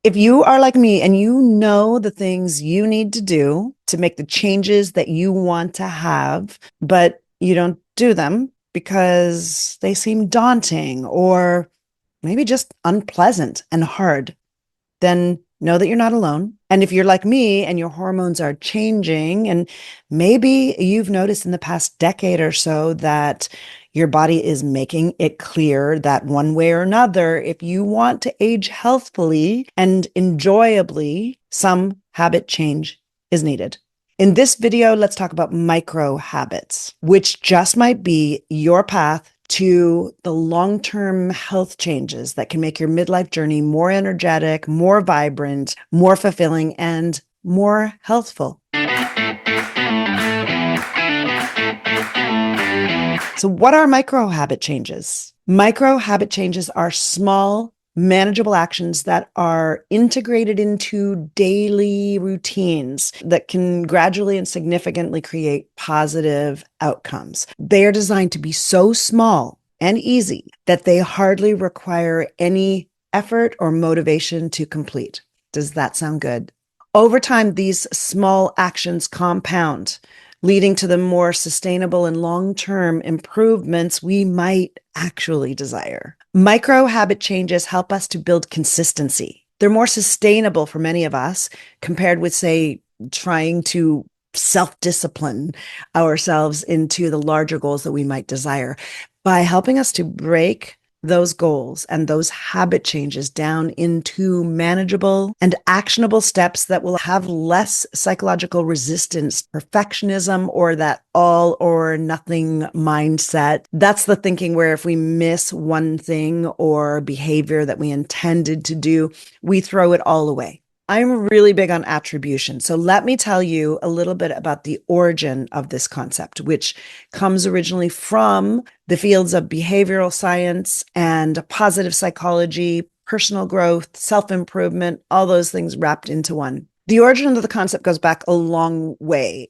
If you are like me and you know the things you need to do to make the changes that you want to have, but you don't do them because they seem daunting or maybe just unpleasant and hard, then know that you're not alone. And if you're like me and your hormones are changing, and maybe you've noticed in the past decade or so that your body is making it clear that one way or another, if you want to age healthfully and enjoyably, some habit change is needed. In this video, let's talk about micro habits, which just might be your path to the long-term health changes that can make your midlife journey more energetic, more vibrant, more fulfilling, and more healthful. So what are micro habit changes? Micro habit changes are small, manageable actions that are integrated into daily routines that can gradually and significantly create positive outcomes. They are designed to be so small and easy that they hardly require any effort or motivation to complete. Does that sound good? Over time, these small actions compound, leading to the more sustainable and long-term improvements we might actually desire. Micro habit changes help us to build consistency. They're more sustainable for many of us compared with, say, trying to self-discipline ourselves into the larger goals that we might desire. By helping us to break those goals and those habit changes down into manageable and actionable steps that will have less psychological resistance, perfectionism, or that all or nothing mindset. That's the thinking where if we miss one thing or behavior that we intended to do, we throw it all away. I'm really big on attribution. So let me tell you a little bit about the origin of this concept, which comes originally from the fields of behavioral science and positive psychology, personal growth, self-improvement, all those things wrapped into one. The origin of the concept goes back a long way.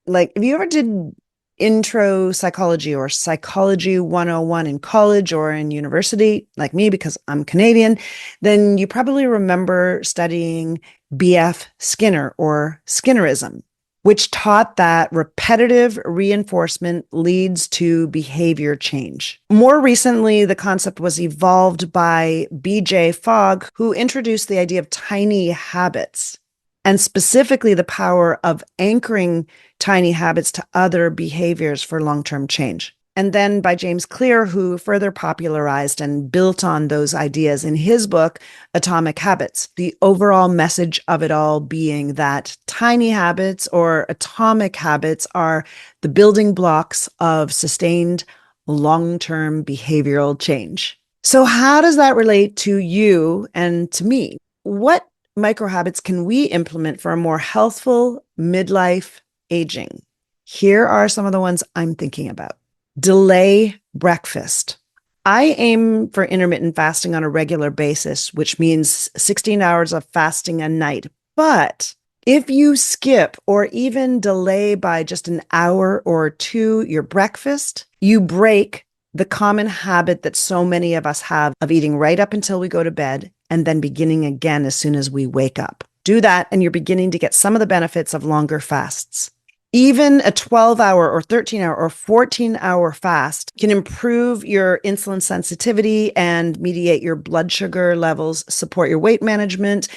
Like, if you ever did intro psychology or psychology 101 in college or in university, like me, because I'm Canadian, then you probably remember studying B.F. Skinner or Skinnerism, which taught that repetitive reinforcement leads to behavior change. More recently, the concept was evolved by B.J. Fogg, who introduced the idea of tiny habits, and specifically the power of anchoring tiny habits to other behaviors for long-term change. And then by James Clear, who further popularized and built on those ideas in his book, Atomic Habits. The overall message of it all being that tiny habits or atomic habits are the building blocks of sustained long-term behavioral change. So how does that relate to you and to me? What micro habits can we implement for a more healthful midlife aging? Here are some of the ones I'm thinking about. Delay breakfast. I aim for intermittent fasting on a regular basis, which means 16 hours of fasting a night. But if you skip or even delay by just an hour or two your breakfast, you break the common habit that so many of us have of eating right up until we go to bed and then beginning again as soon as we wake up. Do that, and you're beginning to get some of the benefits of longer fasts. Even a 12-hour or 13-hour or 14-hour fast can improve your insulin sensitivity and mediate your blood sugar levels, support your weight management,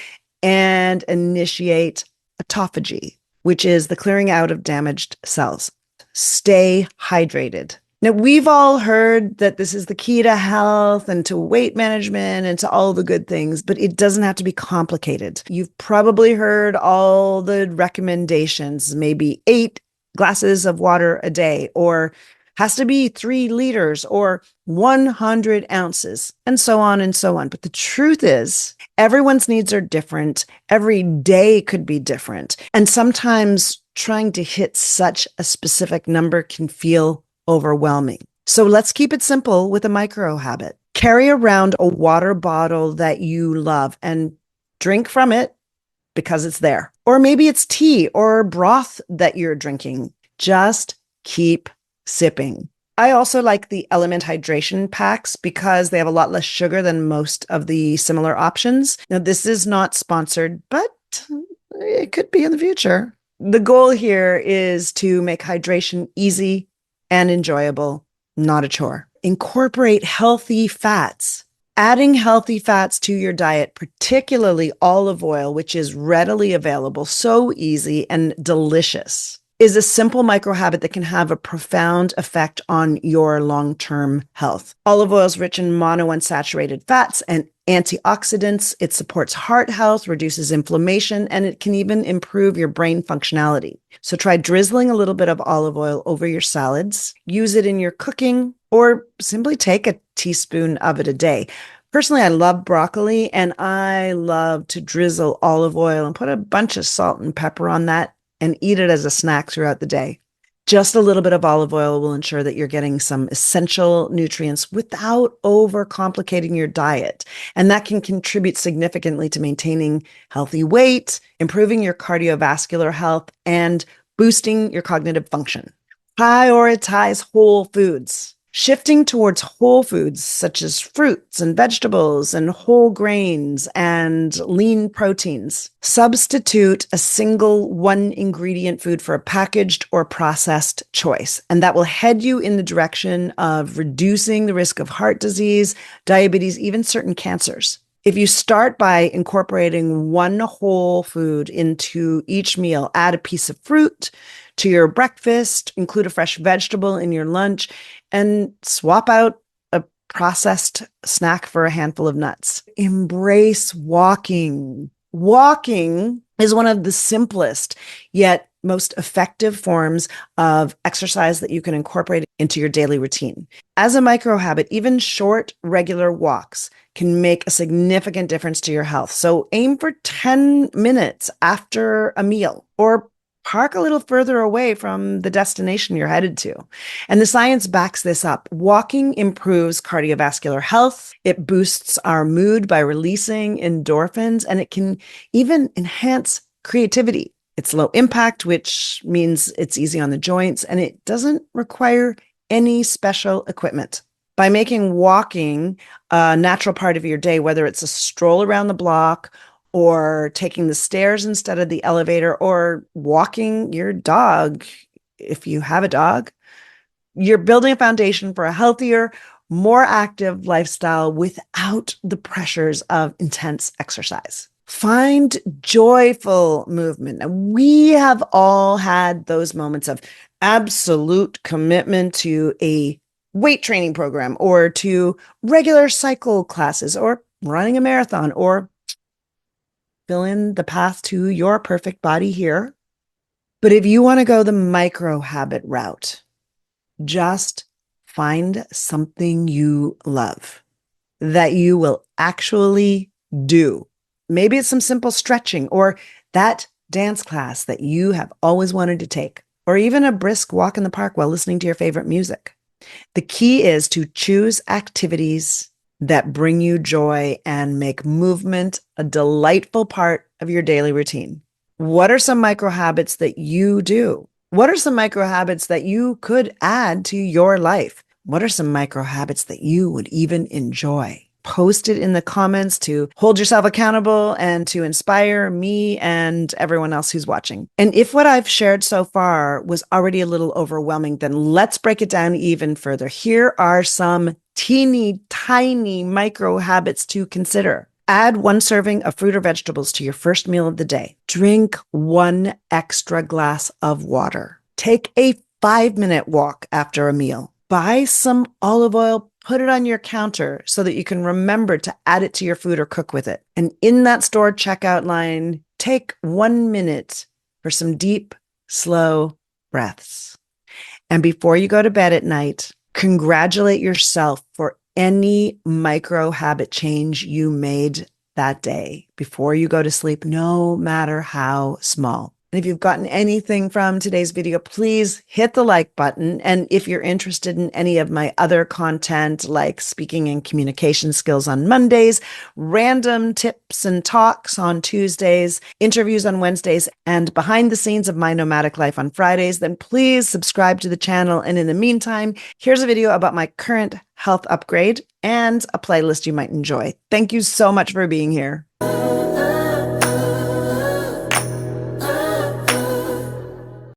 and initiate autophagy, which is the clearing out of damaged cells. Stay hydrated. Now, we've all heard that this is the key to health and to weight management and to all the good things, but it doesn't have to be complicated. You've probably heard all the recommendations, maybe 8 glasses of water a day, or has to be 3 liters or 100 ounces, and so on and so on. But the truth is, everyone's needs are different. Every day could be different. And sometimes trying to hit such a specific number can feel overwhelming. So let's keep it simple with a micro habit. Carry around a water bottle that you love and drink from it because it's there. Or maybe it's tea or broth that you're drinking. Just keep sipping. I also like the Element hydration packs because they have a lot less sugar than most of the similar options. Now, this is not sponsored, but it could be in the future. The goal here is to make hydration easy and enjoyable, not a chore. Incorporate healthy fats. Adding healthy fats to your diet, particularly olive oil, which is readily available, so easy and delicious, is a simple micro habit that can have a profound effect on your long-term health. Olive oil is rich in monounsaturated fats and antioxidants. It supports heart health, reduces inflammation, and it can even improve your brain functionality. So try drizzling a little bit of olive oil over your salads, use it in your cooking, or simply take a teaspoon of it a day. Personally, I love broccoli and I love to drizzle olive oil and put a bunch of salt and pepper on that and eat it as a snack throughout the day. Just a little bit of olive oil will ensure that you're getting some essential nutrients without overcomplicating your diet. And that can contribute significantly to maintaining healthy weight, improving your cardiovascular health, and boosting your cognitive function. Prioritize whole foods. Shifting towards whole foods such as fruits and vegetables and whole grains and lean proteins. Substitute a single one ingredient food for a packaged or processed choice. And that will head you in the direction of reducing the risk of heart disease, diabetes, even certain cancers. If you start by incorporating one whole food into each meal, add a piece of fruit to your breakfast, include a fresh vegetable in your lunch, and swap out a processed snack for a handful of nuts. Embrace walking. Walking is one of the simplest yet most effective forms of exercise that you can incorporate into your daily routine. As a micro habit, even short, regular walks can make a significant difference to your health. So aim for 10 minutes after a meal or park a little further away from the destination you're headed to. And the science backs this up. Walking improves cardiovascular health. It boosts our mood by releasing endorphins, and it can even enhance creativity. It's low impact, which means it's easy on the joints, and it doesn't require any special equipment. By making walking a natural part of your day, whether it's a stroll around the block or taking the stairs instead of the elevator, or walking your dog, if you have a dog, you're building a foundation for a healthier, more active lifestyle without the pressures of intense exercise. Find joyful movement. And we have all had those moments of absolute commitment to a weight training program or to regular cycle classes or running a marathon or fill in the path to your perfect body here. But if you want to go the micro habit route, just find something you love that you will actually do. Maybe it's some simple stretching or that dance class that you have always wanted to take, or even a brisk walk in the park while listening to your favorite music. The key is to choose activities that bring you joy and make movement a delightful part of your daily routine. What are some micro habits that you do? What are some micro habits that you could add to your life? What are some micro habits that you would even enjoy? Post it in the comments to hold yourself accountable and to inspire me and everyone else who's watching. And if what I've shared so far was already a little overwhelming, then let's break it down even further. Here are some teeny tiny micro habits to consider. Add one serving of fruit or vegetables to your first meal of the day. Drink one extra glass of water. Take a 5-minute walk after a meal. Buy some olive oil, put it on your counter so that you can remember to add it to your food or cook with it. And in that store checkout line, take 1 minute for some deep, slow breaths. And before you go to bed at night, congratulate yourself for any micro habit change you made that day before you go to sleep, no matter how small. And if you've gotten anything from today's video, please hit the like button. And if you're interested in any of my other content, like speaking and communication skills on Mondays, random tips and talks on Tuesdays, interviews on Wednesdays, and behind the scenes of my nomadic life on Fridays, then please subscribe to the channel. And in the meantime, here's a video about my current health upgrade and a playlist you might enjoy. Thank you so much for being here.